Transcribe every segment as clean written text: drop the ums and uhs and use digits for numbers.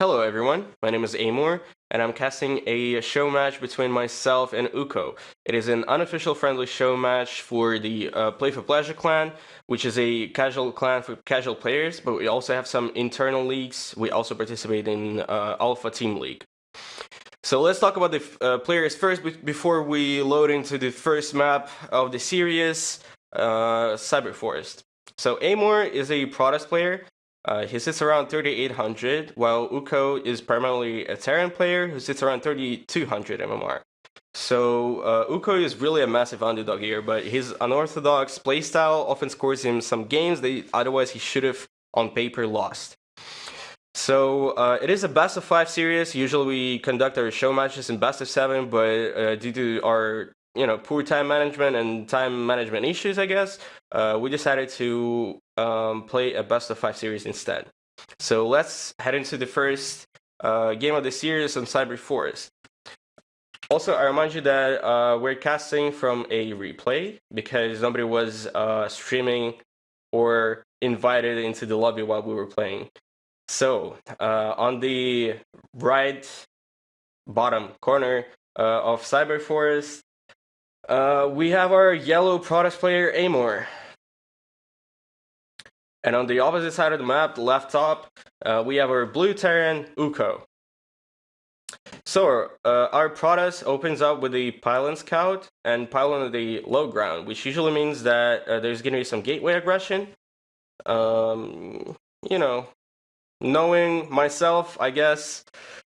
Hello everyone, my name is AmOur, and I'm casting a show match between myself and Ukko. It is an unofficial friendly show match for the Play for Pleasure clan, which is a casual clan for casual players, but we also have some internal leagues. We also participate in Alpha Team League. So let's talk about the players first before we load into the first map of the series, Cyber Forest. So AmOur is a Protoss player. He sits around 3,800, while Ukko is primarily a Terran player who sits around 3,200 MMR. So Ukko is really a massive underdog here, but his unorthodox playstyle often scores him some games that otherwise he should have on paper lost. So it is a best of 5 series. Usually we conduct our show matches in best of 7, but due to our poor time management and time management issues, I guess, we decided to play a best of 5 series instead. So let's head into the first game of the series on Cyber Forest. Also, I remind you that we're casting from a replay because nobody was streaming or invited into the lobby while we were playing. So on the right bottom corner of Cyber Forest, we have our yellow Protoss player AmOur. And on the opposite side of the map, the left top, we have our blue Terran Ukko. So our Protoss opens up with the Pylon Scout and Pylon on the low ground, which usually means that there's going to be some gateway aggression. Knowing myself, I guess,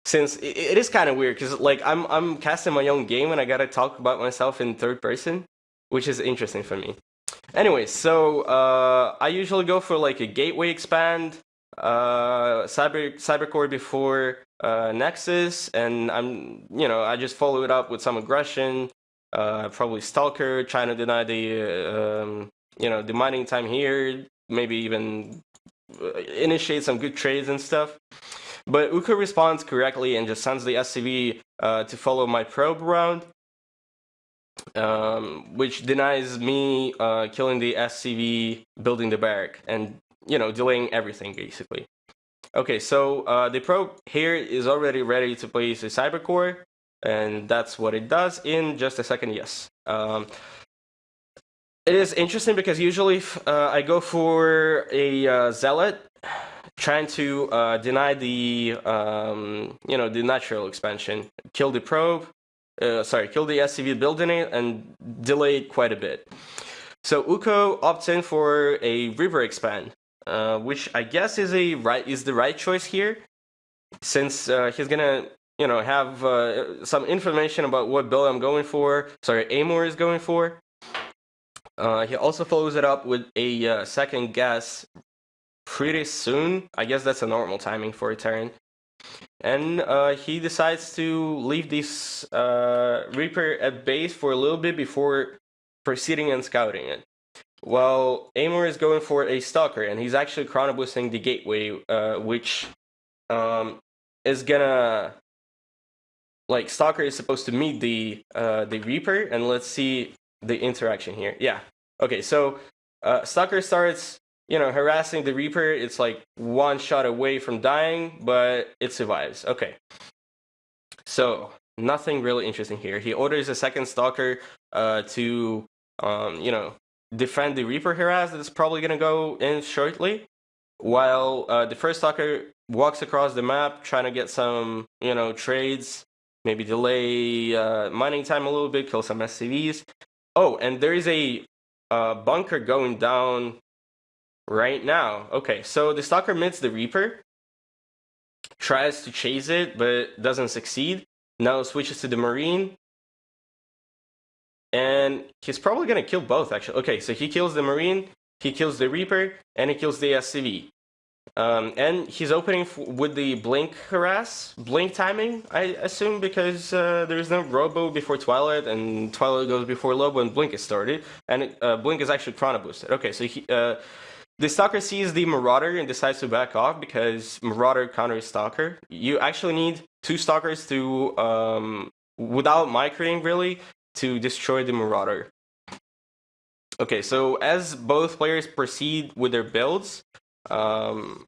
since it is kind of weird because like I'm casting my own game and I gotta talk about myself in third person, which is interesting for me. Anyway, so I usually go for like a gateway expand, cybercore before Nexus, and I just follow it up with some aggression, probably Stalker, trying to deny the the mining time here, maybe even initiate some good trades and stuff. But Ukko responds correctly and just sends the SCV to follow my probe around, which denies me killing the SCV, building the barrack, and delaying everything basically. Okay, so the probe here is already ready to place a cybercore, and that's what it does in just a second. Yes. It is interesting because usually I go for a zealot, trying to deny the the natural expansion, kill the probe, kill the SCV building it, and delay it quite a bit. So Ukko opts in for a river expand, which I guess is the right choice here, since he's gonna have some information about what build I'm going for. Sorry, AmOur is going for. He also follows it up with a second gas pretty soon. I guess that's a normal timing for a Terran. And he decides to leave this Reaper at base for a little bit before proceeding and scouting it. While AmOur is going for a Stalker, and he's actually chrono boosting the gateway, which is gonna, like, Stalker is supposed to meet the Reaper, and let's see the interaction here. Yeah. Okay, so Stalker starts harassing the Reaper. It's like one shot away from dying, but it survives. Okay. So nothing really interesting here. He orders a second Stalker to defend the Reaper harass that's probably gonna go in shortly, while the first Stalker walks across the map trying to get some trades, maybe delay mining time a little bit, kill some SCVs. Oh, and there is a bunker going down right now. Okay, so the Stalker meets the Reaper, tries to chase it, but doesn't succeed. Now switches to the Marine, and he's probably gonna kill both, actually. Okay, so he kills the Marine, he kills the Reaper, and he kills the SCV. And he's opening with the blink timing, I assume, because there is no Robo before Twilight, and Twilight goes before Lobo, and blink is started, and blink is actually chrono boosted. Okay, so the Stalker sees the Marauder and decides to back off because Marauder counters Stalker. You actually need 2 Stalkers to, without microing really, to destroy the Marauder. Okay, so as both players proceed with their builds, mining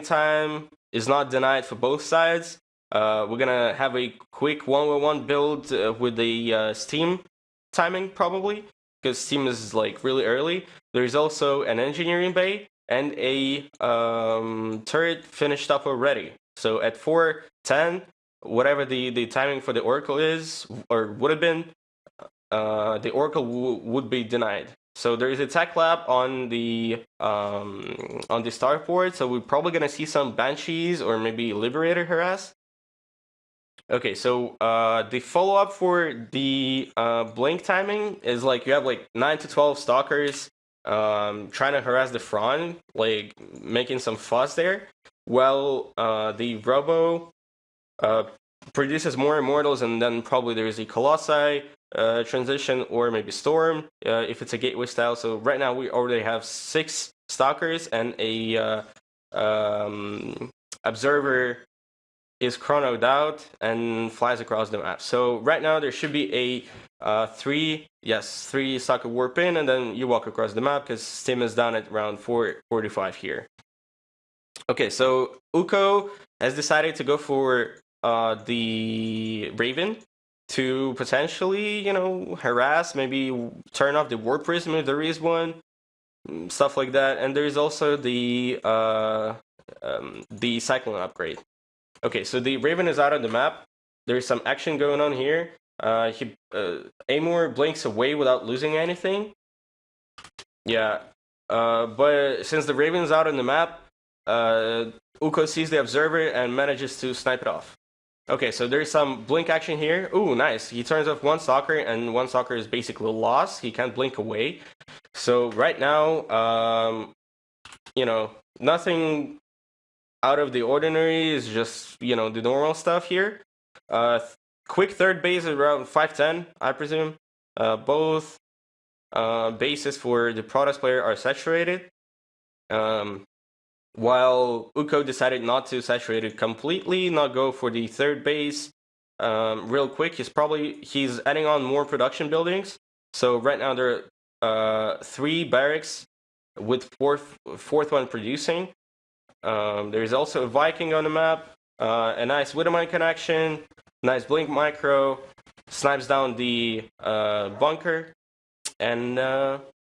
time is not denied for both sides. We're gonna have a quick 1v1 build with the Steam timing probably, because Steam is like really early. There's also an engineering bay and a turret finished up already. So at 4:10, whatever the timing for the Oracle is, or would have been, the Oracle would be denied. So there is a tech lab on the starport, so we're probably gonna see some Banshees or maybe Liberator harass. Okay, so the follow-up for the blink timing is like you have like 9 to 12 stalkers trying to harass the front, like making some fuss there, while the Robo produces more immortals, and then probably there's a Colossi transition, or maybe Storm if it's a gateway style. So right now we already have 6 stalkers, and a observer is chronoed out and flies across the map. So right now there should be a 3 stalker warp in, and then you walk across the map, because Steam is down at around 4:45 here. Okay, so Ukko has decided to go for the Raven to potentially, harass, maybe turn off the Warp Prism if there is one, stuff like that. And there's also the Cyclone upgrade. Okay, so the Raven is out on the map. There's some action going on here. AmOur blinks away without losing anything. Yeah, but since the Raven's out on the map, Ukko sees the observer and manages to snipe it off. Okay, so there's some blink action here. Ooh, nice. He turns off one stalker, and one stalker is basically lost. He can't blink away. So right now, nothing out of the ordinary. Is just, the normal stuff here. Quick third base is around 5:10, I presume. Both bases for the Protoss player are saturated. While Ukko decided not to saturate it completely, not go for the third base real quick. He's adding on more production buildings. So right now there are 3 barracks with fourth one producing. There's also a Viking on the map, a nice Widowmine connection, nice blink micro, snipes down the bunker, and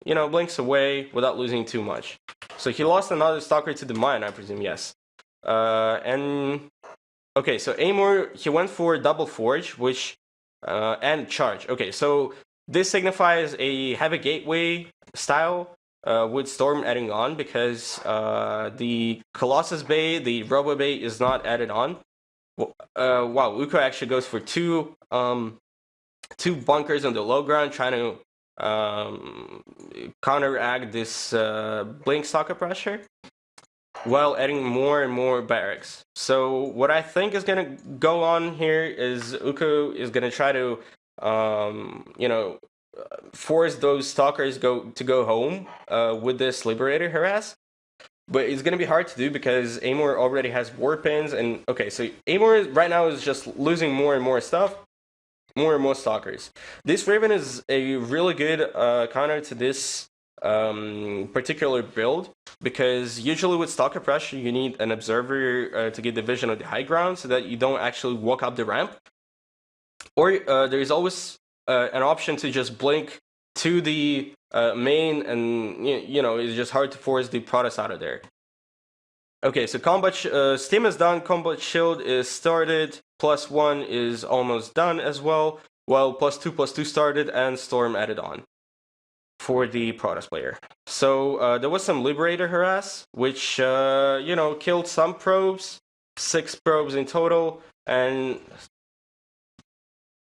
blinks away without losing too much. So he lost another stalker to the mine, I presume, yes. And okay, so AmOur, he went for double forge, which and charge. Okay, so this signifies a heavy gateway style with Storm adding on, because the Colossus Bay, the Robo Bay, is not added on. Wow, Ukko actually goes for two bunkers on the low ground, trying to counteract this blink stalker pressure, while adding more and more barracks. So what I think is gonna go on here is Ukko is gonna try to force those stalkers to go home with this Liberator harass. But it's going to be hard to do because AmOur already has warp pins. And okay, so AmOur right now is just losing more and more stuff, more and more stalkers. This Raven is a really good counter to this particular build, because usually with stalker pressure you need an observer to get the vision of the high ground so that you don't actually walk up the ramp. Or there is always an option to just blink to the main, and it's just hard to force the Protoss out of there. Okay, so combat Steam is done, combat shield is started, +1 is almost done as well, while +2 started and Storm added on for the Protoss player. So there was some Liberator harass, which killed some probes, 6 probes in total, and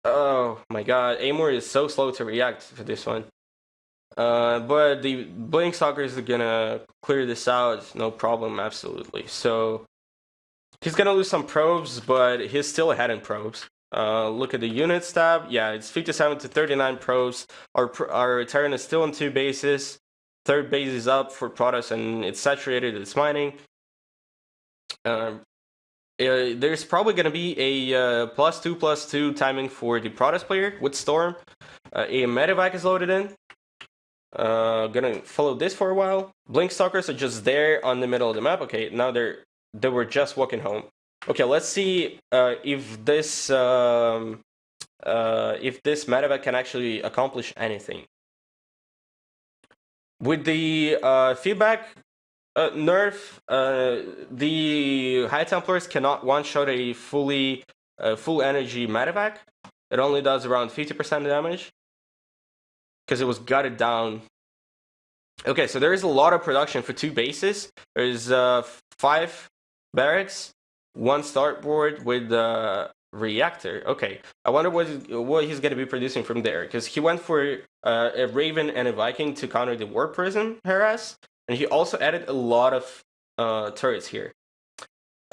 oh my god, AmOur is so slow to react for this one. But the Blink Stalkers are gonna clear this out, no problem, absolutely. So he's gonna lose some probes, but he's still ahead in probes. Look at the units tab. Yeah, it's 57 to 39 probes. Our Terran is still on 2 bases. Third base is up for Protoss, and it's saturated, it's mining. There's probably going to be a +2/+2 timing for the Protoss player with Storm. A Medivac is loaded in. Gonna follow this for a while. Blink Stalkers are just there on the middle of the map. Okay, now they're they were just walking home. Okay, let's see if this medevac can actually accomplish anything. With the feedback nerf, the High Templars cannot one-shot a full energy medevac. It only does around 50% damage because it was gutted down. Okay, so there is a lot of production for 2 bases. There's 5 barracks, 1 startboard with reactor. Okay, I wonder what he's going to be producing from there, because he went for a Raven and a Viking to counter the War Prism harass, and he also added a lot of turrets here.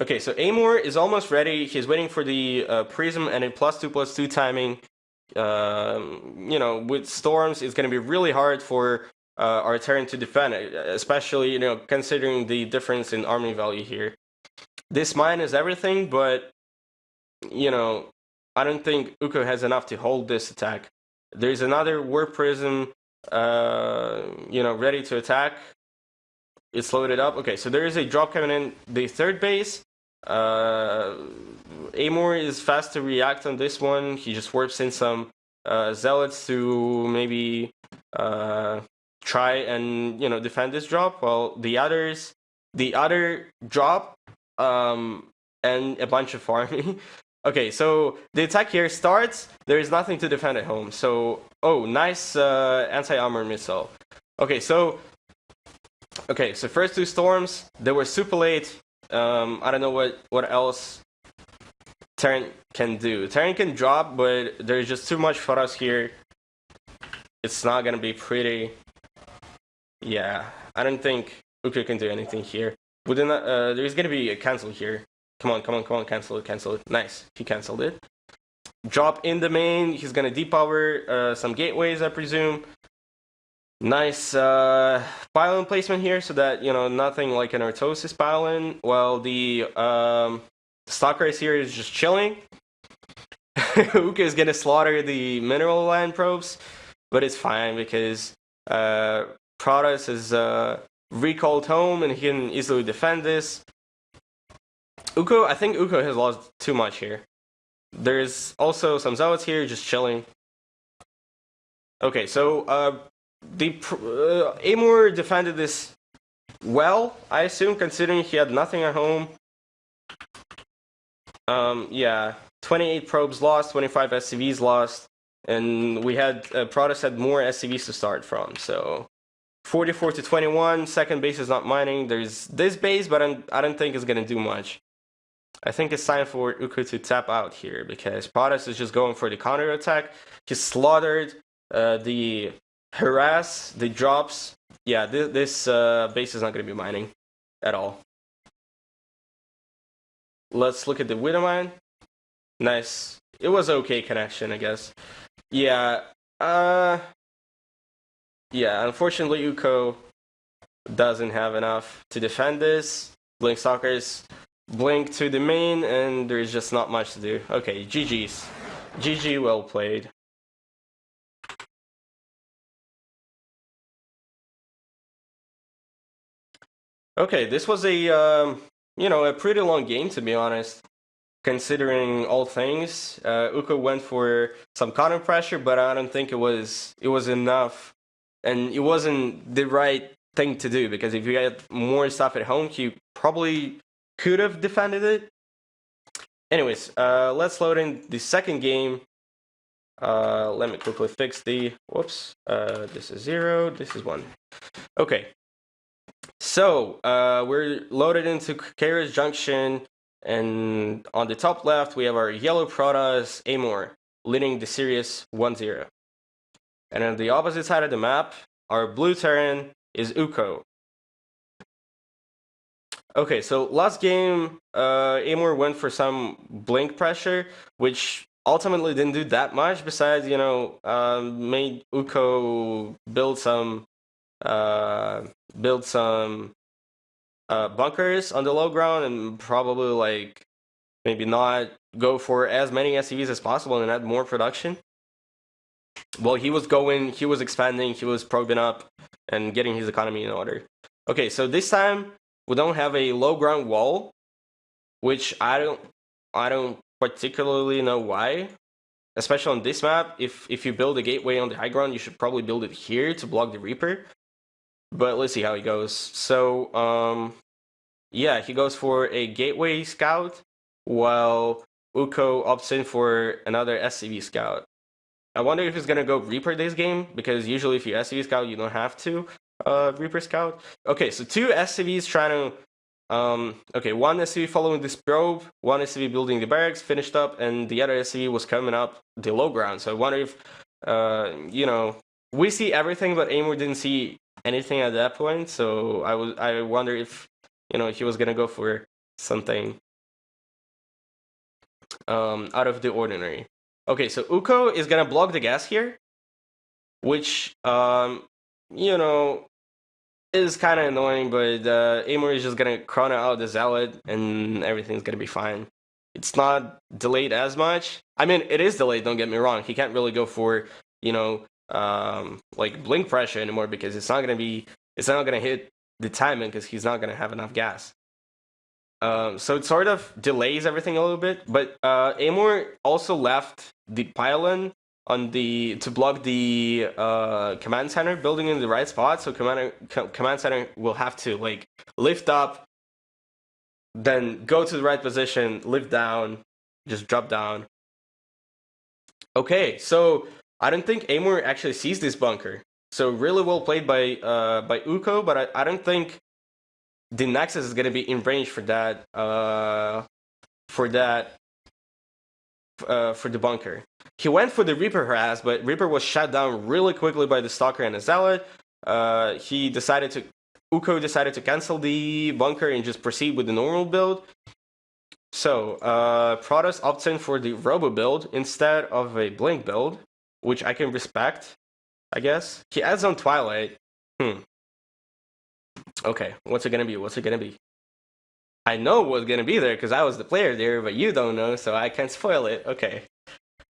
Okay, so AmOur is almost ready. He's waiting for the Prism and a +2/+2 timing. You know, with storms, it's going to be really hard for our turn to defend, especially, you know, considering the difference in army value here. This mine is everything, but, you know, I don't think Ukko has enough to hold this attack. There's another War Prism, you know, ready to attack. It's loaded up. Okay, so there is a drop coming in the 3rd base. AmOur is fast to react on this one. He just warps in some zealots to maybe try and, you know, defend this drop, while the other drop and a bunch of farming. Okay, so the attack here starts. There is nothing to defend at home. So, oh, nice anti-armor missile. Okay, so first 2 storms, they were super late. I don't know what else Terran can do. Terran can drop, but there's just too much for us here. It's not gonna be pretty. Yeah, I don't think Ukko can do anything here. Within there's gonna be a cancel here. Come on, cancel it. Nice, he canceled it. Drop in the main. He's gonna depower some gateways, I presume. Nice pylon placement here, so that, you know, nothing like an Artosis pylon, while the Stalker here is just chilling. Ukko is gonna slaughter the mineral land probes, but it's fine because Protoss is recalled home and he can easily defend this. I think Ukko has lost too much here. There's also some zealots here just chilling. Okay, so AmOur defended this well, I assume, considering he had nothing at home. Yeah, 28 probes lost, 25 SCVs lost, and we had Protoss had more SCVs to start from. So 44 to 21. Second base is not mining. There's this base, but I don't think it's gonna do much. I think it's time for Ukko to tap out here, because Protoss is just going for the counter attack. He slaughtered the harass, the drops. Yeah, this base is not going to be mining at all. Let's look at the Widow Mine. Nice. It was okay connection, I guess. Yeah. Yeah, unfortunately Ukko doesn't have enough to defend this. Blink Stalkers blink to the main, and there's just not much to do. Okay, GG's. GG, well played. Okay, this was a you know, a pretty long game, to be honest, considering all things. Ukko went for some counter pressure, but I don't think it was enough, and it wasn't the right thing to do, because if you had more stuff at home, he probably could have defended it. Anyways, let's load in the second game. Let me quickly fix the whoops. This is 0, this is 1. Okay. So we're loaded into Kara's Junction, and on the top left we have our yellow Protoss AmOur leading the series 1-0. And on the opposite side of the map, our blue Terran is Ukko. Okay, so last game, AmOur went for some blink pressure, which ultimately didn't do that much, besides, you know, made Ukko build some bunkers on the low ground, and probably, like, maybe not go for as many SCVs as possible and add more production. Well, he was expanding, he was probing up and getting his economy in order. Okay, so this time we don't have a low ground wall, which I don't particularly know why. Especially on this map, if you build a gateway on the high ground, you should probably build it here to block the Reaper. But let's see how he goes. So, yeah, he goes for a gateway scout, while Ukko opts in for another SCV scout. I wonder if he's gonna go Reaper this game, because usually if you SCV scout, you don't have to Reaper scout. Okay, so two SCVs trying to okay, one SCV following this probe, one SCV building the barracks, finished up, and the other SCV was coming up the low ground. So I wonder if, you know, we see everything, but AmOur didn't see anything at that point. So I wonder if, you know, he was gonna go for something out of the ordinary. Okay, so Ukko is gonna block the gas here, which, you know, is kind of annoying, but AmOur is just gonna chrono out the Zealot and everything's gonna be fine. It's not delayed as much. I mean, it is delayed, don't get me wrong. He can't really go for, you know, like blink pressure anymore because it's not gonna hit the timing because he's not gonna have enough gas. So it sort of delays everything a little bit, but AmOur also left the pylon on the to block the command center building in the right spot. So command center will have to like lift up, then go to the right position, lift down, just drop down. Okay, so I don't think AmOur actually sees this bunker. So really well played by Ukko, but I don't think the Nexus is gonna be in range for that for the bunker. He went for the Reaper harass, but Reaper was shot down really quickly by the Stalker and the Zealot. Ukko decided to cancel the bunker and just proceed with the normal build. So, Protoss opts in for the Robo build instead of a Blink build, which I can respect, I guess. He adds on Twilight. Okay, what's it gonna be? What's it gonna be? I know what's gonna be there because I was the player there, but you don't know, so I can't spoil it. Okay.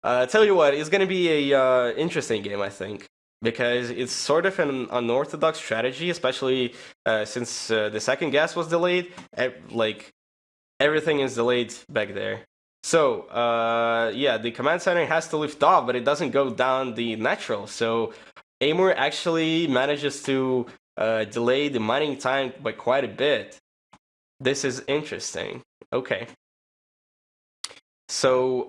Tell you what, it's gonna be a interesting game, I think, because it's sort of an unorthodox strategy, especially since the second gas was delayed. Like everything is delayed back there. So yeah, the command center has to lift off, but it doesn't go down the natural. So AmOur actually manages to delay the mining time by quite a bit. This is interesting. Okay. So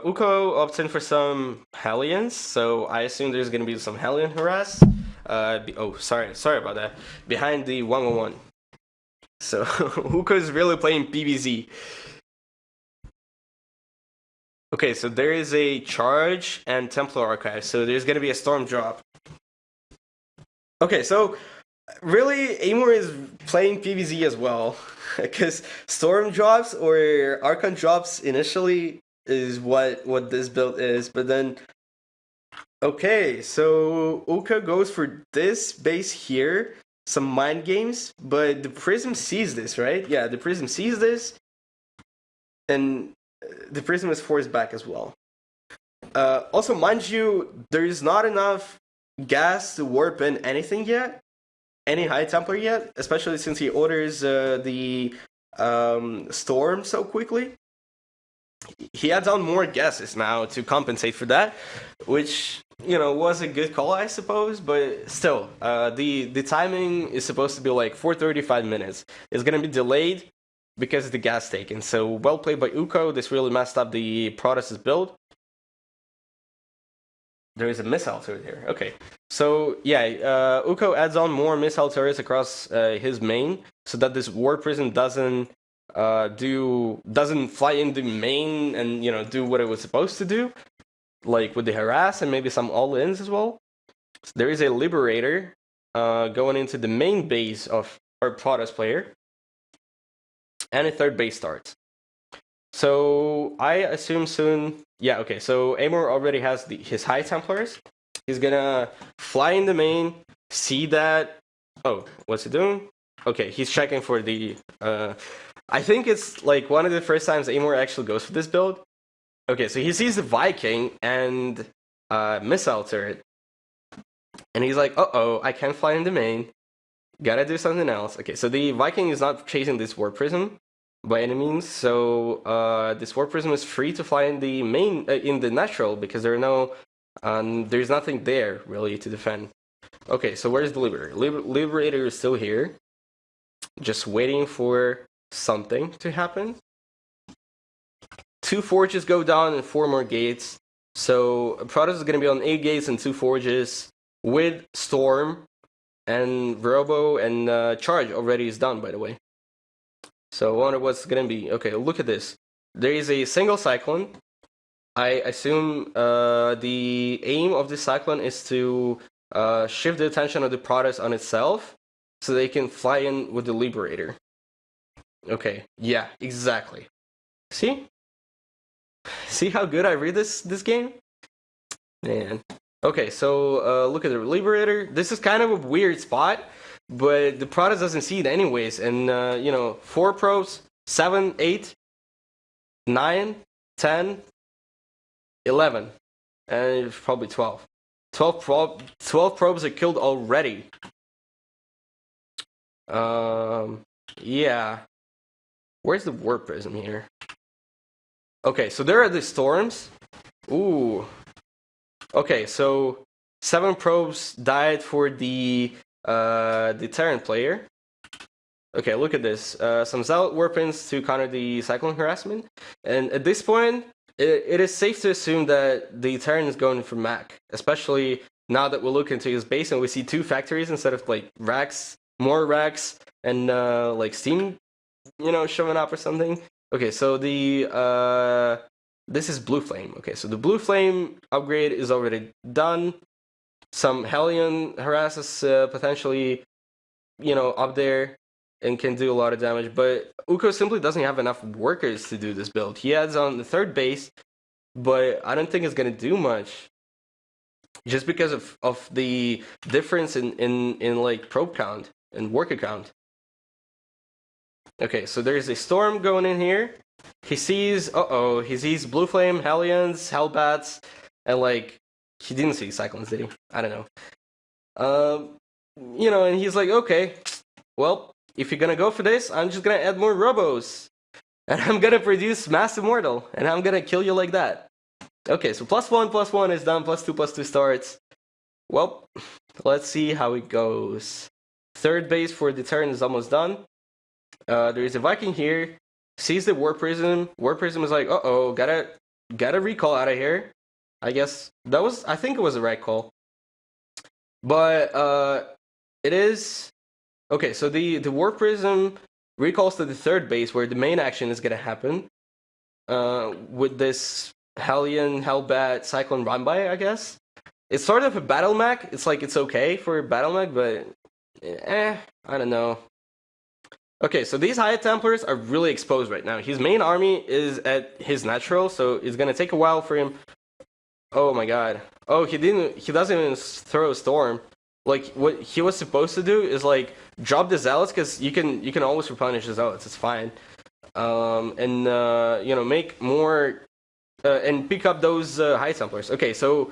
Ukko opts in for some Hellions. So I assume there's gonna be some Hellion harass. Sorry about that. Behind the 111. So Ukko is really playing PvZ. Okay, so there is a charge and Templar Archive. So there's gonna be a storm drop. Okay, so really AmOur is playing PvZ as well. Because storm drops or Archon drops initially is what this build is, but then okay, so Ukko goes for this base here, some mind games, but the Prism sees this, right? Yeah, the Prism sees this, and the Prism is forced back as well. Also, mind you, there is not enough gas to warp in anything yet. Any High Templar yet, especially since he orders the Storm so quickly. He adds on more guesses now to compensate for that, which, you know, was a good call, I suppose, but still, the timing is supposed to be like 4:35 minutes. It's gonna be delayed because of the gas taken, so well played by Ukko. This really messed up the Protoss' build. There is a missile turret here. Okay, so yeah, Ukko adds on more missile turrets across his main, so that this War Prism doesn't fly in the main and, you know, do what it was supposed to do, like with the harass and maybe some all-ins as well. So there is a Liberator going into the main base of our Protoss player, and a third base starts. So I assume soon. Yeah, okay, so AmOur already has his High Templars. He's gonna fly in the main, see that. Oh, what's he doing? Okay, he's checking for the. I think it's like one of the first times AmOur actually goes for this build. Okay, so he sees the Viking and missile turret. And he's like, uh-oh, I can't fly in the main. Gotta do something else. Okay, so the Viking is not chasing this War Prism. by any means. So this Warp Prism is free to fly in the main in the natural because there's nothing there really to defend. Okay, so where's the Liberator? Liberator is still here, just waiting for something to happen. 2 forges go down and 4 more gates. So Protoss is going to be on 8 gates and 2 forges with Storm and Robo, and Charge already is done, by the way. So I wonder what's going to be. Okay, look at this. There is a single Cyclone. I assume the aim of this Cyclone is to shift the attention of the Protoss on itself so they can fly in with the Liberator. Okay, yeah, exactly. See? See how good I read this game? Man. Okay, so look at the Liberator. This is kind of a weird spot, but the Protoss doesn't see it anyways. And, 4 probes, 7, 8, 9, 10, 11, and probably 12. 12 probes are killed already. Yeah. Where's the Warp Prism here? Okay, so there are the storms. Ooh. Okay, so 7 probes died for the Terran player. Okay, look at this. Some Zealot Warpins to counter the Cyclone harassment. And at this point, it is safe to assume that the Terran is going for Mac. Especially now that we look into his base and we see 2 factories instead of like racks, more racks, and like steam, showing up or something. Okay, so this is Blue Flame. Okay, so the Blue Flame upgrade is already done. Some Hellion harasses potentially, up there and can do a lot of damage. But Ukko simply doesn't have enough workers to do this build. He adds on the 3rd base, but I don't think it's going to do much. Just because of the difference in like probe count and worker count. Okay, so there's a storm going in here. He sees Blue Flame, Hellions, Hellbats, and like, he didn't see Cyclones, did he? I don't know. And he's like, okay, well, if you're gonna go for this, I'm just gonna add more Robos. And I'm gonna produce Mass Immortal, and I'm gonna kill you like that. Okay, so +1/+1 is done, +2/+2 starts. Well, let's see how it goes. 3rd base for the Terran is almost done. There is a Viking here. Sees the Warp Prism. Warp Prism is like, uh-oh, gotta recall out of here. I guess I think it was the right call. But it is okay. So the Warp Prism recalls to the 3rd base where the main action is gonna happen. With this Hellion, Hellbat, Cyclone run by, I guess. It's sort of a battle mech. It's like it's okay for a battle mech, but I don't know. Okay, so these High Templars are really exposed right now. His main army is at his natural, so it's gonna take a while for him. Oh my god. Oh, he doesn't even throw a storm. Like, what he was supposed to do is like drop the Zealots, because you can always replenish the Zealots, it's fine. Make more and pick up those High Templars. Okay, so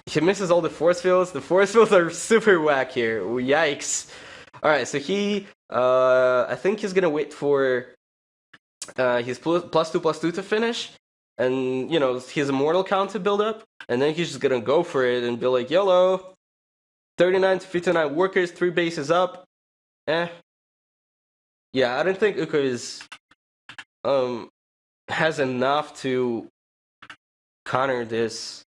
he misses all the force fields. The force fields are super whack here. Yikes. Alright, so I think he's gonna wait for his +2/+2 to finish, and his immortal count to build up, and then he's just gonna go for it and be like, YOLO, 39 to 59 workers, 3 bases up. Yeah, I don't think Ukko has enough to counter this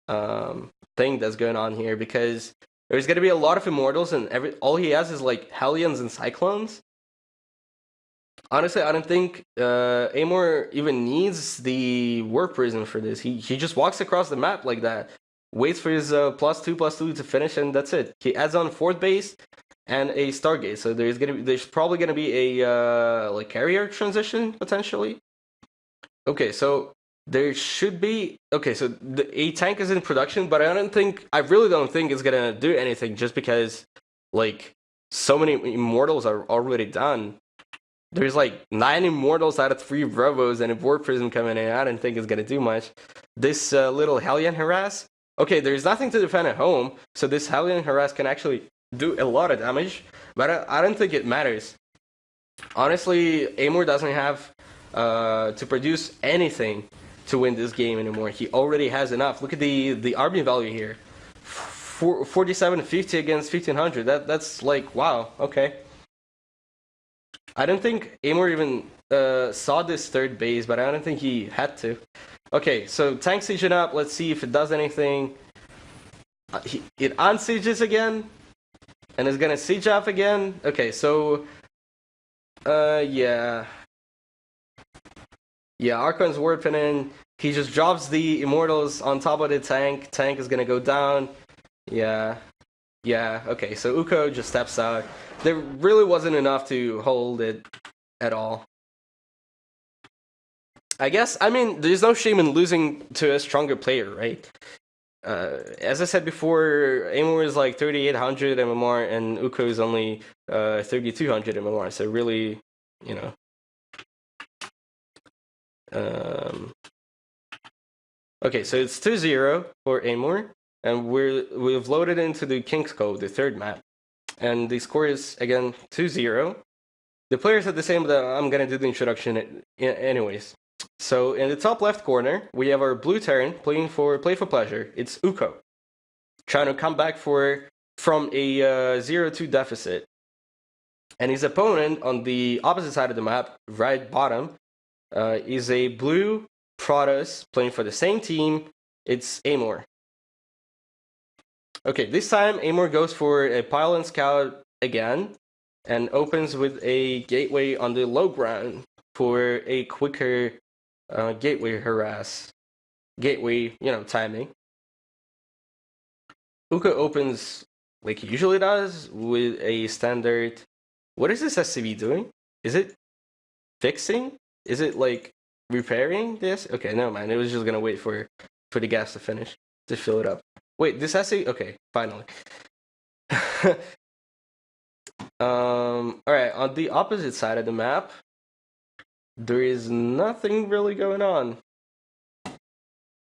thing that's going on here, because there's gonna be a lot of Immortals, and all he has is like Hellions and Cyclones. Honestly, I don't think AmOur even needs the Warp Prism for this. He just walks across the map like that, waits for his +2/+2 to finish, and that's it. He adds on 4th base and a Stargate. So there's probably gonna be a like carrier transition potentially. Okay, so there should be so a tank is in production, but I really don't think it's gonna do anything, just because like so many Immortals are already done. There's like 9 Immortals out of 3 Bravos and a Warp Prism coming in. I don't think it's gonna do much. This little Hellion harass. Okay, there's nothing to defend at home, so this Hellion harass can actually do a lot of damage, but I don't think it matters. Honestly, AmOur doesn't have to produce anything to win this game anymore. He already has enough. Look at the army value here. 4750 against 1500. That's like, wow, okay. I don't think AmOur even saw this third base, but I don't think he had to. Okay, so tank sieging up. Let's see if it does anything. It unsieges again, and it's gonna siege up again. Okay, so yeah. Yeah, Archon's warping in. He just drops the Immortals on top of the tank. Tank is gonna go down. Yeah. Yeah, okay, so Ukko just steps out. There really wasn't enough to hold it at all. I guess, I mean, there's no shame in losing to a stronger player, right? As I said before, AmOur is like 3800 MMR and Ukko is only 3200 MMR, so really, you know. Okay, so it's 2-0 for AmOur, and we've loaded into the King's Code, the third map, and the score is again 2-0. The players are the same, but I'm gonna do the introduction anyways. So in the top left corner, we have our blue Terran playing for Play for Pleasure. It's Ukko, trying to come back from a 0-2 deficit. And his opponent on the opposite side of the map, right bottom, is a blue Protoss playing for the same team. It's AmOur. Okay, this time AmOur goes for a pylon scout again and opens with a gateway on the low ground for a quicker gateway harass. Gateway, timing. Ukko opens like he usually does with a standard. What is this SCV doing? Is it fixing? Is it like repairing this? Okay, no man. It was just gonna wait for the gas to finish to fill it up. Wait, this SCV? Okay, finally. Alright, on the opposite side of the map, there is nothing really going on.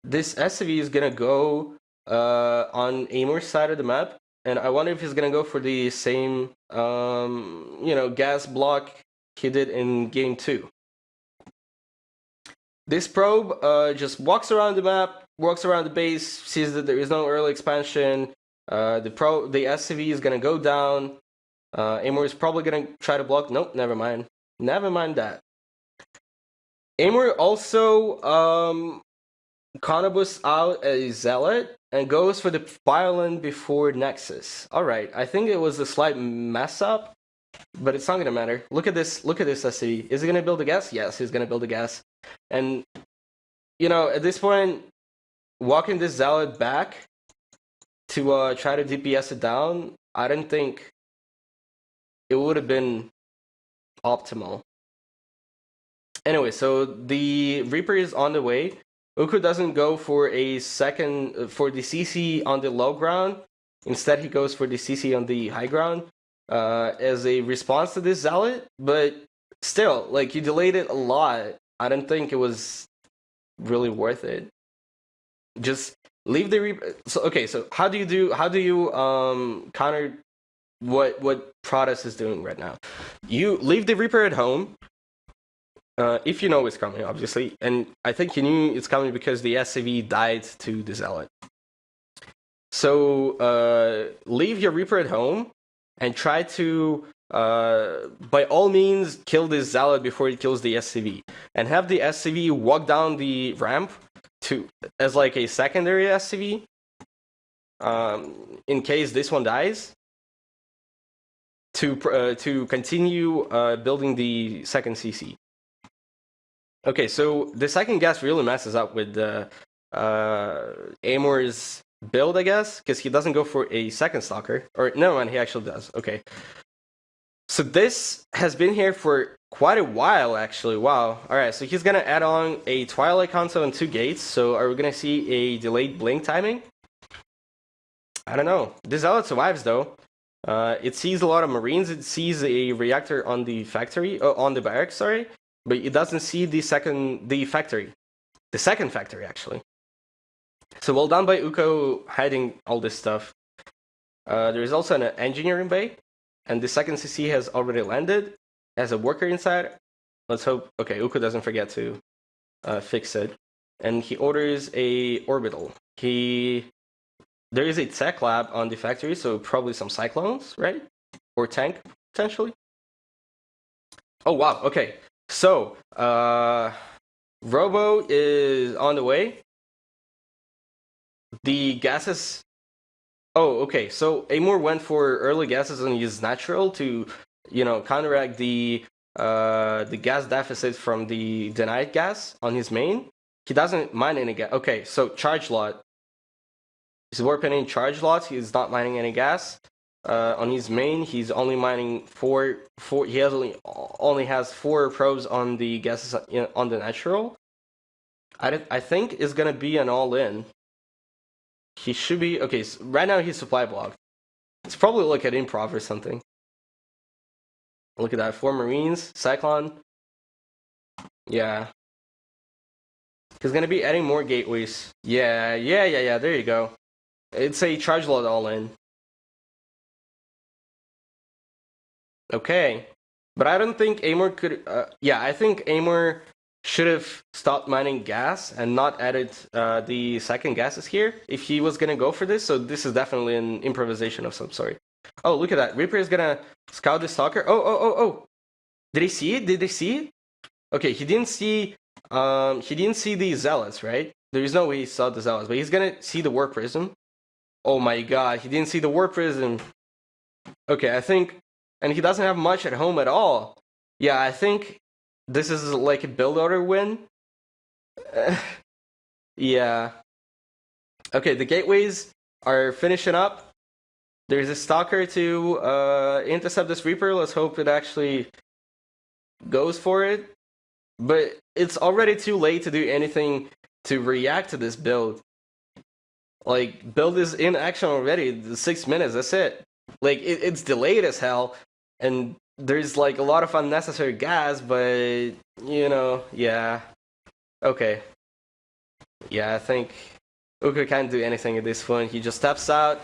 This SCV is gonna go on AmOur's side of the map, and I wonder if he's gonna go for the same, gas block he did in game 2. This probe just walks around the map, walks around the base, sees that there is no early expansion. The SCV is gonna go down. AmOur is probably gonna try to block. Nope, never mind. Never mind that. AmOur also Conobus out a Zealot and goes for the pylon before Nexus. Alright, I think it was a slight mess up, but it's not gonna matter. Look at this SCV. Is he gonna build a gas? Yes, he's gonna build a gas. And at this point, walking this Zealot back to try to DPS it down, I don't think it would have been optimal. Anyway, so the Reaper is on the way. Ukko doesn't go for a second for the CC on the low ground. Instead, he goes for the CC on the high ground as a response to this Zealot. But still, like, you delayed it a lot. I don't think it was really worth it. Just leave the Reaper. So okay, so how do you counter what Protoss is doing right now? You leave the Reaper at home. If you know it's coming, obviously. And I think you knew it's coming because the SCV died to the Zealot. So leave your Reaper at home and try to, by all means, kill this Zealot before it kills the SCV. And have the SCV walk down the ramp as like a secondary SCV in case this one dies. To continue building the second CC. Okay, so the second gas really messes up with AmOur's build, I guess, because he doesn't go for a second stalker. Or, no, man, he actually does. Okay. So this has been here for quite a while, actually. Wow. Alright, so he's going to add on a Twilight console and 2 gates. So are we going to see a delayed blink timing? I don't know. This Zealot survives, though. It sees a lot of Marines. It sees a reactor on the factory, on the barracks, sorry. But it doesn't see the second factory. The second factory, actually. So well done by Ukko hiding all this stuff. There is also an engineering bay. And the second CC has already landed. has a worker inside. Let's hope. Okay, Ukko doesn't forget to fix it, and he orders a orbital. There is a tech lab on the factory, so probably some cyclones, right? Or tank potentially. Oh wow. Okay, so Robo is on the way. The gases. Oh, okay. So AmOur went for early gases and used natural to, counteract the gas deficit from the denied gas on his main. He doesn't mine any gas. Okay, so charge lot. He's warping in charge lots. He's not mining any gas. On his main, he's only mining four. He has only has 4 probes on the gases on the natural. I think it's gonna be an all-in. He should be okay. So right now he's supply blocked. It's probably like an improv or something. Look at that. 4 Marines, Cyclone. Yeah. He's gonna be adding more gateways. Yeah. There you go. It's a charge load all in. Okay. But I don't think AmOur could... I think AmOur should have stopped mining gas and not added the second gases here if he was gonna go for this. So this is definitely an improvisation of some sort. Oh, look at that. Reaper is gonna scout the stalker. Oh. Did he see it? Did they see it? Okay, he didn't see the zealots, right? There is no way he saw the zealots, but he's gonna see the war prism. Oh my god, he didn't see the war prism. Okay, I think, and he doesn't have much at home at all. Yeah, I think this is like a build order win. Yeah. Okay, the gateways are finishing up. There's a stalker to intercept this Reaper. Let's hope it actually goes for it. But it's already too late to do anything to react to this build. Like, build is in action already. 6 minutes, that's it. Like, it's delayed as hell. And there's, like, a lot of unnecessary gas, but, yeah. Okay. Yeah, I think Ukko can't do anything at this point. He just steps out.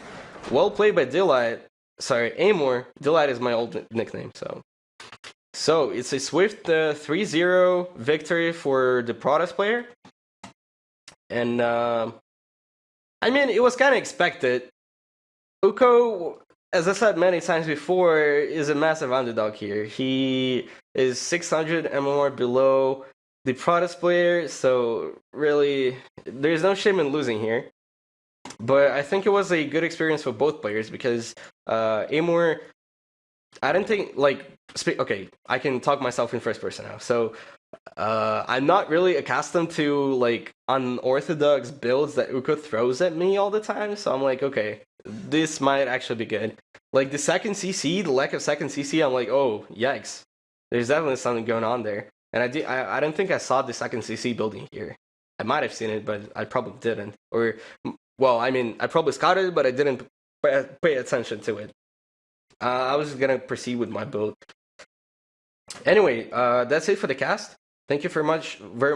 Well played by Delight. Sorry, AmOur. Delight is my old nickname, so. So, it's a swift 3-0 victory for the Protoss player. And, I mean, it was kind of expected. Ukko, as I said many times before, is a massive underdog here. He is 600 MMR below the Protoss player, so really, there's no shame in losing here. But I think it was a good experience for both players because AmOur, I didn't think, okay, I can talk myself in first person now. So I'm not really accustomed to like unorthodox builds that Ukko throws at me all the time. So I'm like, okay, this might actually be good. Like the second CC, the lack of second CC, I'm like, oh, yikes. There's definitely something going on there. And I don't think I saw the second CC building here. I might have seen it, but I probably didn't. Or, well, I mean, I probably scouted it, but I didn't pay attention to it. I was just gonna proceed with my build. Anyway, that's it for the cast. Thank you very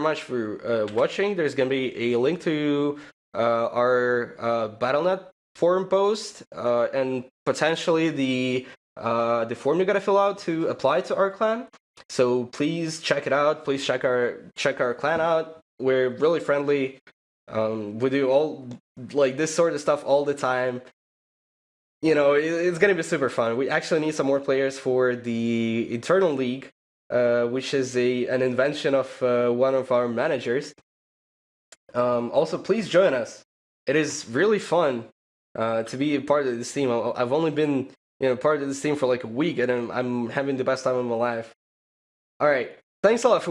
much for watching. There's gonna be a link to our Battle.net forum post and potentially the form you gotta fill out to apply to our clan. So please check it out. Please check our clan out. We're really friendly. We do all like this sort of stuff all the time. It's gonna be super fun. We actually need some more players for the Eternal League, which is an invention of one of our managers. Also, please join us. It is really fun to be a part of this team. I've only been part of this team for like a week, and I'm having the best time of my life. All right, thanks a lot for